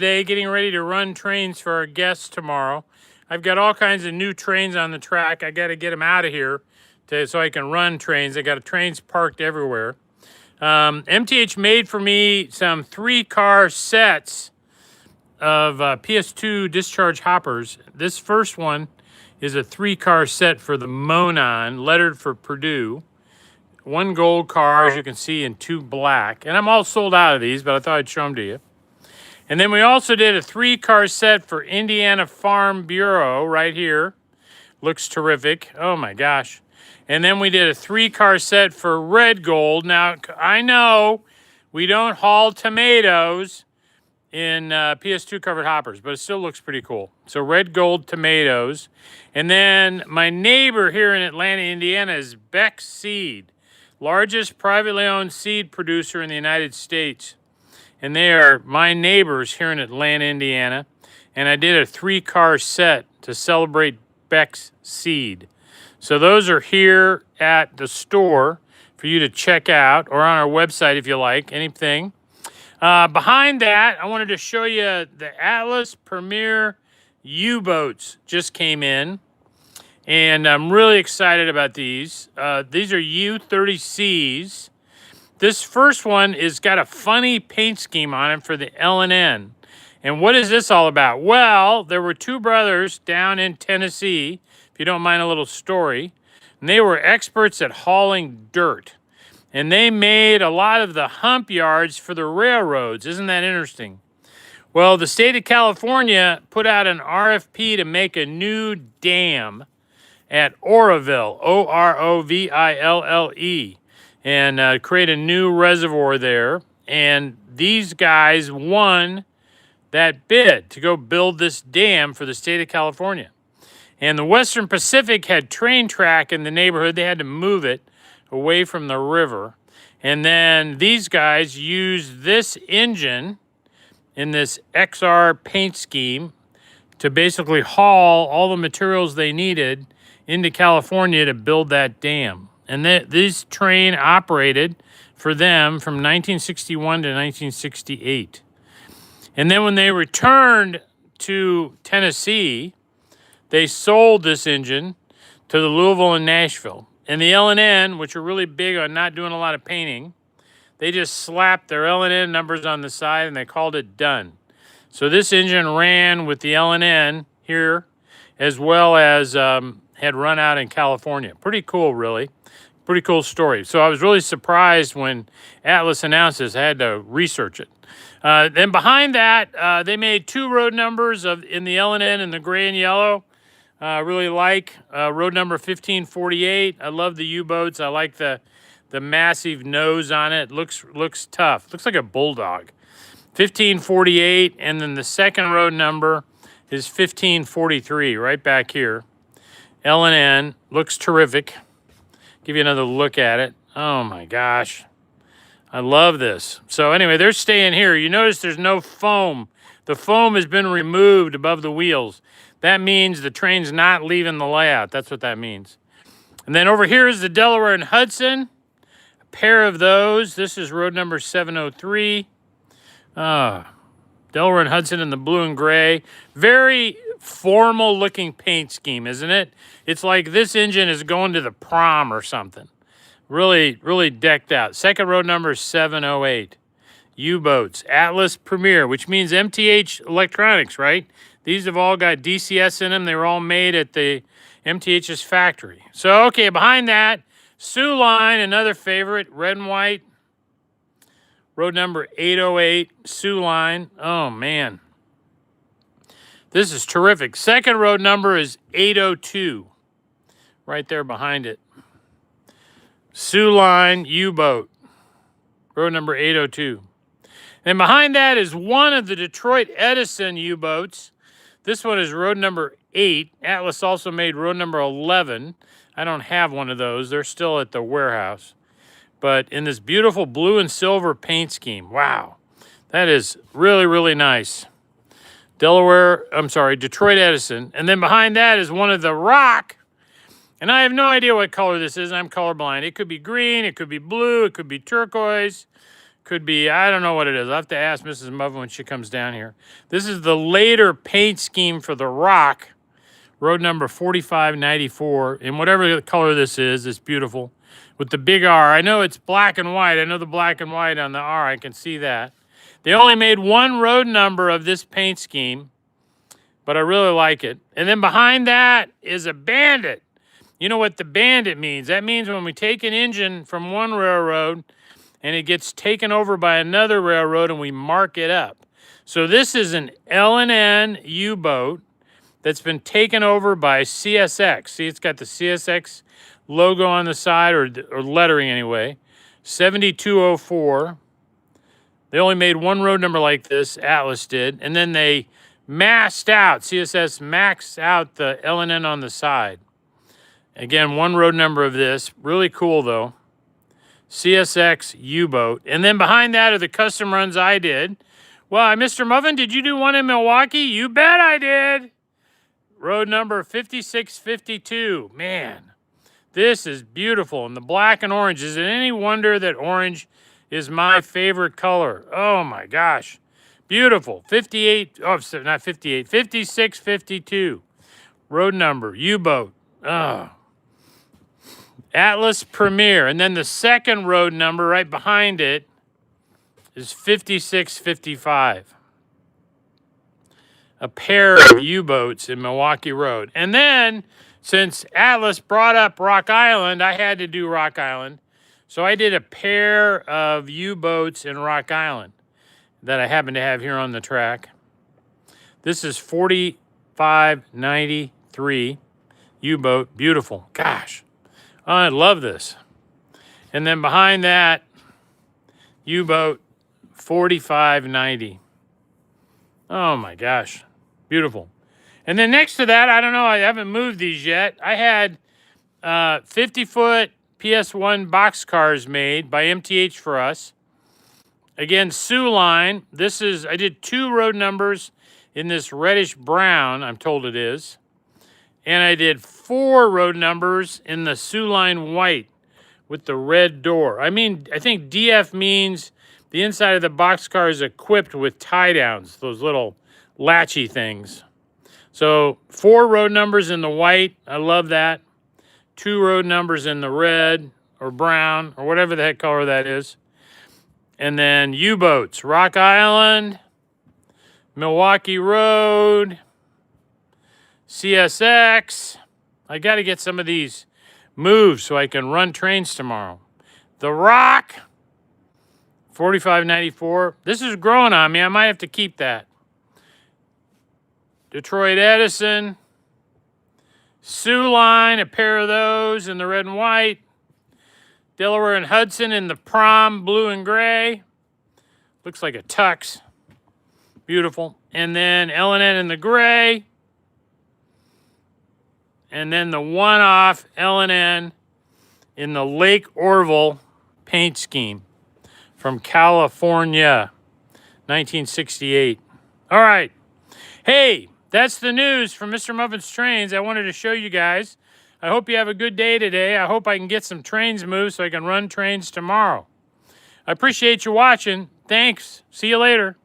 Today, getting ready to run trains for our guests tomorrow. I've got all kinds of new trains on the track. I got to get them out of here so I can run trains. I got trains parked everywhere. MTH made for me some 3-car sets of PS2 discharge hoppers. This first one is a 3-car set for the Monon, lettered for Purdue. 1 gold car, as you can see, and 2 black. And I'm all sold out of these, but I thought I'd show them to you. And then we also did a 3-car set for Indiana Farm Bureau right here. Looks terrific. Oh my gosh. And then we did a 3-car set for Red Gold. Now, I know we don't haul tomatoes in PS2 covered hoppers, but it still looks pretty cool. So Red Gold tomatoes. And then my neighbor here in Atlanta, Indiana is Beck Seed, largest privately owned seed producer in the United States. And they are my neighbors here in Atlanta, Indiana. And I did a 3-car set to celebrate Beck's Seed. So those are here at the store for you to check out, or on our website if you like, anything. Behind that, I wanted to show you the Atlas Premier U-boats just came in. And I'm really excited about these. These are U-30Cs. This first one is got a funny paint scheme on it for the L&N. And what is this all about? Well, there were 2 brothers down in Tennessee, if you don't mind a little story, and they were experts at hauling dirt. And they made a lot of the hump yards for the railroads. Isn't that interesting? Well, the state of California put out an RFP to make a new dam at Oroville, Oroville, and create a new reservoir there. And these guys won that bid to go build this dam for the state of California. And the Western Pacific had train track in the neighborhood. They had to move it away from the river. And then these guys used this engine in this XR paint scheme to basically haul all the materials they needed into California to build that dam. And this train operated for them from 1961 to 1968. And then when they returned to Tennessee, they sold this engine to the Louisville and Nashville. And the L&N, which are really big on not doing a lot of painting, they just slapped their L&N numbers on the side and they called it done. So this engine ran with the L&N here, as well as had run out in California. Pretty cool, really. Pretty cool story. So I was really surprised when Atlas announced this. I had to research it. Then behind that, they made 2 road numbers in the L&N in the gray and yellow. Really like road number 1548. I love the U-boats. I like the massive nose on it. Looks tough. Looks like a bulldog. 1548, and then the second road number is 1543, right back here. L&N looks terrific. Give you another look at it. Oh my gosh. I love this. So anyway, they're staying here. You notice there's no foam. The foam has been removed above the wheels. That means the train's not leaving the layout. That's what that means. And then over here is the Delaware and Hudson. A pair of those. This is road number 703. Delaware and Hudson in the blue and gray. Very formal looking paint scheme, isn't it? It's like this engine is going to the prom or something. Really, really decked out. Second road number is 708. U-boats, Atlas Premier, which means MTH electronics, right? These have all got DCS in them. They were all made at the MTH's factory. So, okay, behind that, Sioux Line, another favorite, red and white. Road number 808, Sioux Line. Oh, man. This is terrific. Second road number is 802, right there behind it. Sioux Line U-boat, road number 802. And behind that is one of the Detroit Edison U-boats. This one is road number 8. Atlas also made road number 11. I don't have one of those. They're still at the warehouse. But in this beautiful blue and silver paint scheme. Wow. That is really, really nice. Detroit Edison. And then behind that is one of the Rock. And I have no idea what color this is. I'm colorblind. It could be green. It could be blue. It could be turquoise. Could be, I don't know what it is. I'll have to ask Mrs. Muffin when she comes down here. This is the later paint scheme for the Rock, road number 4594. And whatever color this is, it's beautiful. With the big R. I know it's black and white. I know the black and white on the R. I can see that. They only made one road number of this paint scheme, but I really like it. And then behind that is a Bandit. You know what the Bandit means? That means when we take an engine from one railroad and it gets taken over by another railroad and we mark it up. So this is an L&N U-boat that's been taken over by CSX. See, it's got the CSX logo on the side, or lettering anyway. 7204. They only made one road number like this, Atlas did, and then they maxed out, CSS maxed out the L&N on the side. Again, one road number of this. Really cool, though. CSX U-boat. And then behind that are the custom runs I did. Well, Mr. Muffin, did you do one in Milwaukee? You bet I did. Road number 5652. Man, this is beautiful. And the black and orange. Is it any wonder that orange is my favorite color? Oh, my gosh. Beautiful. 5652. Road number. U-boat. Oh. Atlas Premier. And then the second road number right behind it is 5655. A pair of U-boats in Milwaukee Road. And then, since Atlas brought up Rock Island, I had to do Rock Island. So I did a pair of U-boats in Rock Island that I happen to have here on the track. This is 4593 U-boat. Beautiful. Gosh. I love this. And then behind that, U-boat 4590. Oh my gosh. Beautiful. And then next to that, I don't know, I haven't moved these yet. I had 50-foot PS1 boxcars made by MTH for us. Again, Sioux Line. This is, I did two road numbers in this reddish brown, I'm told it is. And I did 4 road numbers in the Sioux Line white with the red door. I mean, I think DF means the inside of the boxcar is equipped with tie-downs, those little latchy things. So 4 road numbers in the white. I love that. 2 road numbers in the red or brown or whatever the heck color that is. And then U-boats, Rock Island, Milwaukee Road, CSX. I got to get some of these moved so I can run trains tomorrow. The Rock, 4594. This is growing on me. I might have to keep that. Detroit Edison, Sioux Line, a pair of those in the red and white. Delaware and Hudson in the prom blue and gray. Looks like a tux. Beautiful. And then L&N in the gray. And then the one-off L&N in the Lake Orville paint scheme from California, 1968. All right. Hey, that's the news from Mr. Muffin's Trains. I wanted to show you guys. I hope you have a good day today. I hope I can get some trains moved so I can run trains tomorrow. I appreciate you watching. Thanks. See you later.